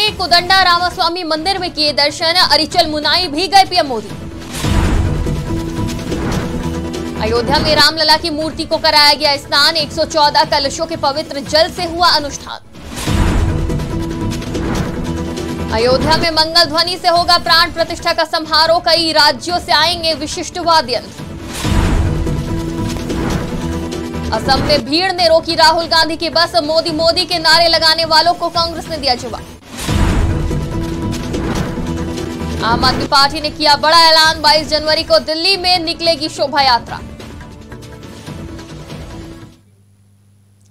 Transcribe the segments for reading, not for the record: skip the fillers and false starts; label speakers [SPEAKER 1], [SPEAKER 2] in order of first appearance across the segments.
[SPEAKER 1] के कोदंडा रामास्वामी मंदिर में किए दर्शन, अरिचल मुनाई भी गए पीएम मोदी। अयोध्या में रामलला की मूर्ति को कराया गया स्नान, 114 कलशों के पवित्र जल से हुआ अनुष्ठान। अयोध्या में मंगल ध्वनि से होगा प्राण प्रतिष्ठा का समारोह, कई राज्यों से आएंगे विशिष्ट वाद्य यंत्र। असम में भीड़ ने रोकी राहुल गांधी की बस, मोदी के नारे लगाने वालों को कांग्रेस ने दिया जवाब। आम आदमी पार्टी ने किया बड़ा ऐलान, 22 जनवरी को दिल्ली में निकलेगी शोभा यात्रा।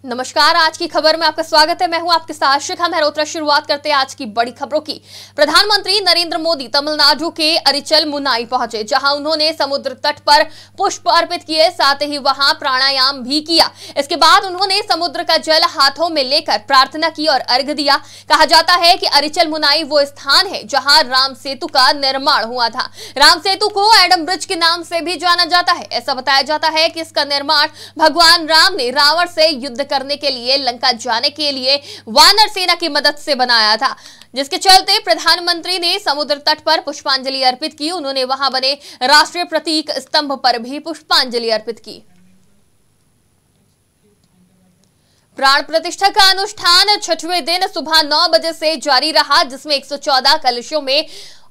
[SPEAKER 1] नमस्कार, आज की खबर में आपका स्वागत है। मैं हूं आपके साथ शिखा मेहरोत्रा। शुरुआत करते हैं आज की बड़ी खबरों की। प्रधानमंत्री नरेंद्र मोदी तमिलनाडु के अरिचल मुनाई पहुंचे, जहां उन्होंने समुद्र तट पर पुष्प अर्पित किए, साथ ही वहां प्राणायाम भी किया। इसके बाद उन्होंने समुद्र का जल हाथों में लेकर प्रार्थना की और अर्घ्य दिया। कहा जाता है कि अरिचल मुनाई वो स्थान है जहां राम सेतु का निर्माण हुआ था। राम सेतु को एडम ब्रिज के नाम से भी जाना जाता है। ऐसा बताया जाता है कि इसका निर्माण भगवान राम ने रावण से युद्ध करने के लिए लंका जाने के लिए वानर सेना की मदद से बनाया था, जिसके चलते प्रधानमंत्री ने समुद्र तट पर पुष्पांजलि अर्पित की। उन्होंने वहां बने राष्ट्रीय प्रतीक स्तंभ पर भी पुष्पांजलि अर्पित की। प्राण प्रतिष्ठा का अनुष्ठान 6वें दिन सुबह 9 बजे से जारी रहा, जिसमें 114 कलशों में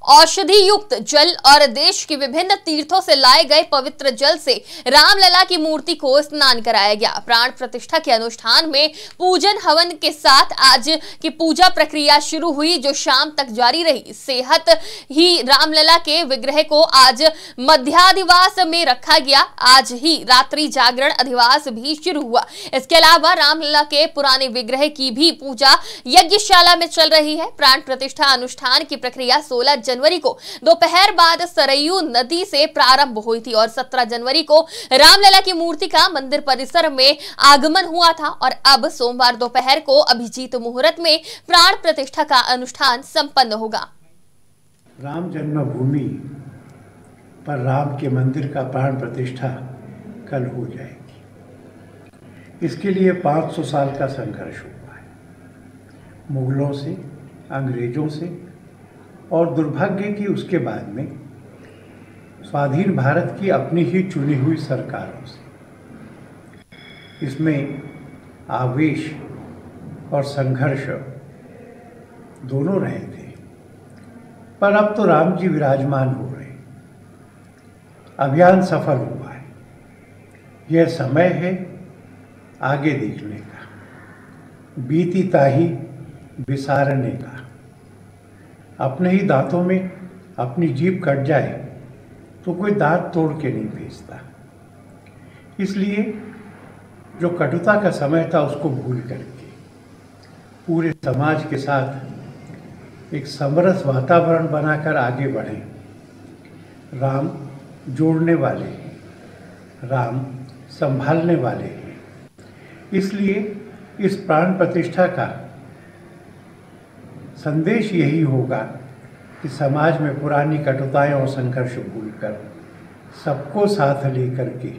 [SPEAKER 1] औषधि युक्त जल और देश के विभिन्न तीर्थों से लाए गए पवित्र जल से रामलला की मूर्ति को स्नान कराया गया। प्राण प्रतिष्ठा के अनुष्ठान में पूजन हवन के साथ आज की पूजा प्रक्रिया शुरू हुई, जो शाम तक जारी रही। सेहत ही रामलला के विग्रह को आज मध्याधिवास में रखा गया। आज ही रात्रि जागरण अधिवास भी शुरू हुआ। इसके अलावा रामलला के पुराने विग्रह की भी पूजा यज्ञशाला में चल रही है। प्राण प्रतिष्ठा अनुष्ठान की प्रक्रिया 16 जनवरी को दोपहर बाद सरयू नदी से प्रारंभ हुई थी और 17 जनवरी को रामलला की मूर्ति का मंदिर परिसर में आगमन हुआ था और अब सोमवार दोपहर को अभिजीत मुहूर्त में प्राण प्रतिष्ठा का अनुष्ठान संपन्न होगा।
[SPEAKER 2] राम जन्मभूमि पर राम के मंदिर का प्राण प्रतिष्ठा कल हो जाएगी। इसके लिए 500 साल का संघर्ष हुआ है, मुगलों से, अंग्रेजों से और दुर्भाग्य की उसके बाद में स्वाधीन भारत की अपनी ही चुनी हुई सरकारों से। इसमें आवेश और संघर्ष दोनों रहे थे, पर अब तो राम जी विराजमान हो रहे, अभियान सफल हुआ है। यह समय है आगे देखने का, बीती ताही विसारने का। अपने ही दांतों में अपनी जीभ कट जाए तो कोई दांत तोड़ के नहीं भेजता। इसलिए जो कटुता का समय था उसको भूल करके पूरे समाज के साथ एक समरस वातावरण बनाकर आगे बढ़ें। राम जोड़ने वाले हैं, राम संभालने वाले हैं। इसलिए इस प्राण प्रतिष्ठा का संदेश यही होगा कि समाज में पुरानी कटुताएं और संघर्ष भूलकर सबको साथ लेकर के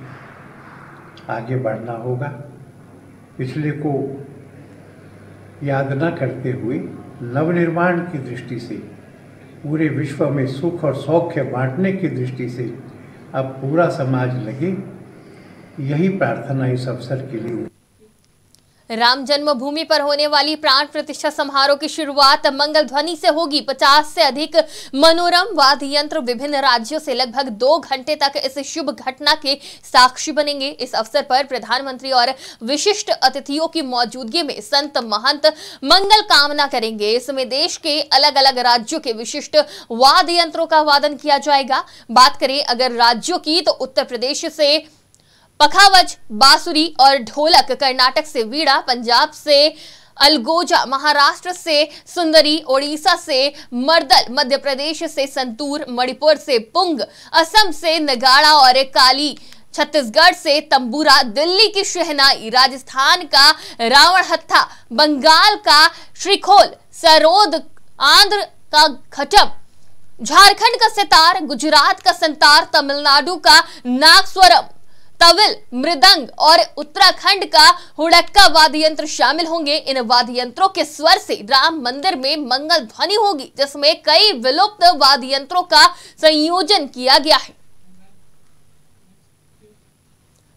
[SPEAKER 2] आगे बढ़ना होगा। पिछले को याद न करते हुए नवनिर्माण की दृष्टि से, पूरे विश्व में सुख और सौख्य बांटने की दृष्टि से अब पूरा समाज लगे, यही प्रार्थना इस अवसर के लिए।
[SPEAKER 1] राम जन्मभूमि पर होने वाली प्राण प्रतिष्ठा समारोह की शुरुआत मंगल ध्वनि से होगी। 50 से अधिक मनोरम वाद्य यंत्र विभिन्न राज्यों से लगभग 2 घंटे तक इस शुभ घटना के साक्षी बनेंगे। इस अवसर पर प्रधानमंत्री और विशिष्ट अतिथियों की मौजूदगी में संत महंत मंगल कामना करेंगे। इसमें देश के अलग अलग राज्यों के विशिष्ट वाद्य यंत्रों का वादन किया जाएगा। बात करें अगर राज्यों की, तो उत्तर प्रदेश से पखावज, बांसुरी और ढोलक, कर्नाटक से वीणा, पंजाब से अलगोजा, महाराष्ट्र से सुंदरी, ओडिशा से मर्दल, मध्य प्रदेश से संतूर, मणिपुर से पुंग, असम से नगाड़ा और काली, छत्तीसगढ़ से तंबूरा, दिल्ली की शहनाई, राजस्थान का रावण हत्था, बंगाल का श्रीखोल, सरोद, आंध्र का घटम, झारखंड का सितार, गुजरात का संतार, तमिलनाडु का नागस्वरम, तविल, मृदंग और उत्तराखंड का हुड़क्का वाद्य यंत्र शामिल होंगे। इन वाद्य यंत्रों के स्वर से राम मंदिर में मंगल ध्वनि होगी, जिसमें कई विलुप्त वाद्य यंत्रों का संयोजन किया गया है।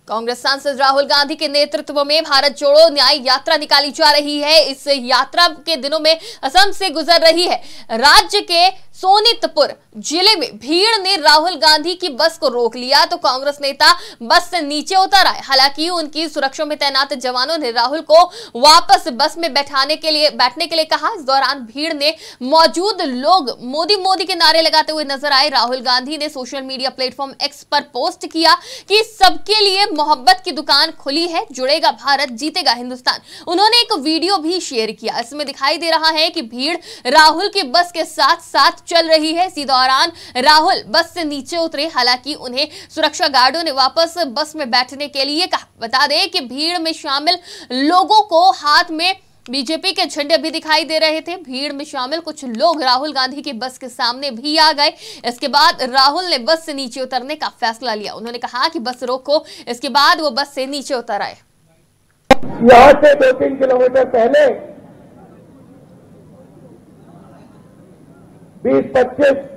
[SPEAKER 1] कांग्रेस सांसद राहुल गांधी के नेतृत्व में भारत जोड़ो न्याय यात्रा निकाली जा रही है। इस यात्रा के दिनों में असम से गुजर रही है। राज्य के सोनितपुर जिले में भीड़ ने राहुल गांधी की बस को रोक लिया तो कांग्रेस नेता बस से नीचे उतर आए। हालांकि उनकी सुरक्षा में तैनात जवानों ने राहुल को वापस बस में बैठने के लिए कहा। इस दौरान भीड़ ने मौजूद लोग मोदी मोदी के नारे लगाते हुए नजर आए। राहुल गांधी ने सोशल मीडिया प्लेटफॉर्म एक्स पर पोस्ट किया कि सबके लिए मोहब्बत की दुकान खुली है, जुड़ेगा भारत, जीतेगा हिंदुस्तान। उन्होंने एक वीडियो भी शेयर किया। इसमें दिखाई दे रहा है कि भीड़ राहुल की बस के साथ साथ चल रही है। इसी दौरान राहुल बस से नीचे उतरे। हालांकि उन्हें सुरक्षा गार्डों ने वापस बस में बैठने के लिए कहा। बता दें कि भीड़ में शामिल लोगों को हाथ में बीजेपी के झंडे भी दिखाई दे रहे थे। भीड़ में शामिल कुछ लोग राहुल गांधी की बस के सामने भी आ गए। इसके बाद राहुल ने बस से नीचे उतरने का फैसला लिया। उन्होंने कहा कि बस रोको। इसके बाद वो बस से नीचे उतर आए।
[SPEAKER 3] यहाँ से 2-3 किलोमीटर पहले 20-25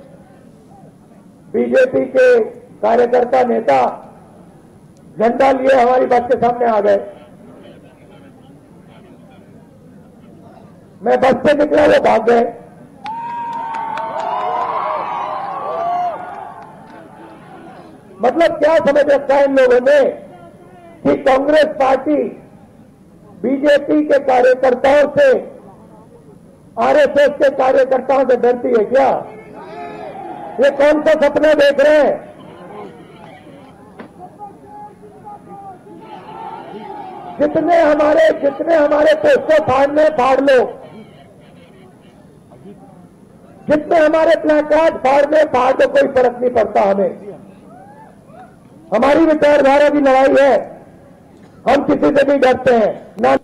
[SPEAKER 3] बीजेपी के कार्यकर्ता नेता झंडा लिए हमारी बस के सामने आ गए। मैं बस से निकला, वो भाग गए। मतलब क्या समझ रखा है इन लोगों ने कि कांग्रेस पार्टी बीजेपी के कार्यकर्ताओं से, आरएसएस के कार्यकर्ताओं से डरती है क्या? ये कौन सा सपना देख रहे हैं? जितने हमारे पोस्टर फाड़ने फाड़ लो, जितने हमारे प्लेकार्ड फाड़ने फाड़ दो, कोई फर्क नहीं पड़ता हमें। हमारी विचारधारा की लड़ाई है, हम किसी से नहीं डरते हैं ना।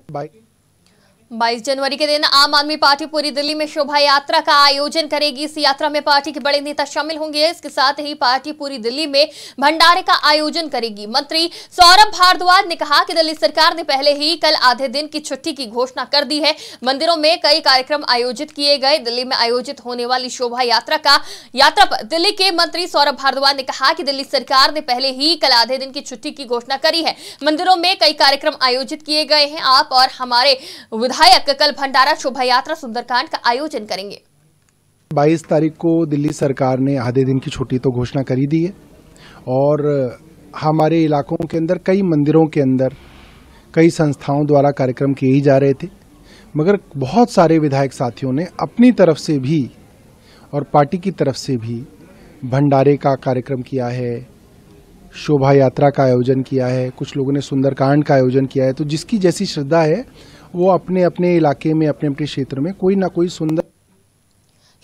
[SPEAKER 1] 22 जनवरी के दिन आम आदमी पार्टी पूरी दिल्ली में शोभा यात्रा का आयोजन करेगी। इस यात्रा में पार्टी के बड़े नेता शामिल होंगे। इसके साथ ही पार्टी पूरी दिल्ली में भंडारे का आयोजन करेगी। मंत्री सौरभ भारद्वाज ने कहा कि दिल्ली सरकार ने पहले ही कल आधे दिन की छुट्टी की घोषणा कर दी है। मंदिरों में कई कार्यक्रम आयोजित किए गए। दिल्ली में आयोजित होने वाली शोभा यात्रा पर दिल्ली के मंत्री सौरभ भारद्वाज ने कहा कि दिल्ली सरकार ने पहले ही कल आधे दिन की छुट्टी की घोषणा करी है। मंदिरों में कई कार्यक्रम आयोजित किए गए हैं। आप और हमारे कल भंडारा शोभा यात्रा सुंदरकांड का आयोजन करेंगे।
[SPEAKER 4] 22 तारीख को दिल्ली सरकार ने आधे दिन की छुट्टी तो घोषणा कर ही दी है और हमारे इलाकों के अंदर कई मंदिरों के अंदर कई संस्थाओं द्वारा कार्यक्रम किए ही जा रहे थे, मगर बहुत सारे विधायक साथियों ने अपनी तरफ से भी और पार्टी की तरफ से भी भंडारे का कार्यक्रम किया है, शोभा यात्रा का आयोजन किया है, कुछ लोगों ने सुंदरकांड का आयोजन किया है। तो जिसकी जैसी श्रद्धा है वो अपने अपने इलाके में, अपने अपने क्षेत्र में कोई ना कोई सुंदर।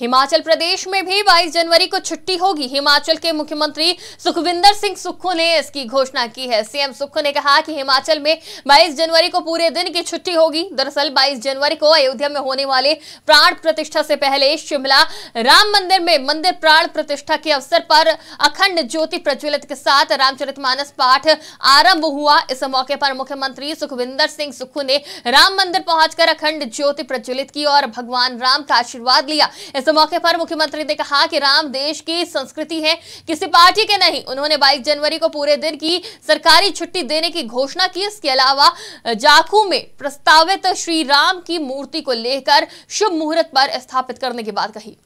[SPEAKER 1] हिमाचल प्रदेश में भी 22 जनवरी को छुट्टी होगी। हिमाचल के मुख्यमंत्री सुखविंदर सिंह सुक्खू ने इसकी घोषणा की है। सीएम सुक्खू ने कहा कि हिमाचल में 22 जनवरी को पूरे दिन की छुट्टी होगी। दरअसल 22 जनवरी को अयोध्या में होने वाले प्राण प्रतिष्ठा से पहले शिमला राम मंदिर में मंदिर प्राण प्रतिष्ठा के अवसर पर अखंड ज्योति प्रज्वलित के साथ रामचरितमानस पाठ आरंभ हुआ। इस मौके पर मुख्यमंत्री सुखविंदर सिंह सुक्खू ने राम मंदिर पहुंचकर अखंड ज्योति प्रज्वलित की और भगवान राम का आशीर्वाद लिया। इस मौके पर मुख्यमंत्री ने कहा कि राम देश की संस्कृति है, किसी पार्टी के नहीं। उन्होंने 22 जनवरी को पूरे दिन की सरकारी छुट्टी देने की घोषणा की। इसके अलावा जाखू में प्रस्तावित श्री राम की मूर्ति को लेकर शुभ मुहूर्त पर स्थापित करने की बात कही।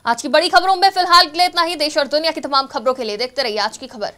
[SPEAKER 1] आज की बड़ी खबरों में फिलहाल के लिए इतना ही। देश और दुनिया की तमाम खबरों के लिए देखते रहिए आज की खबर।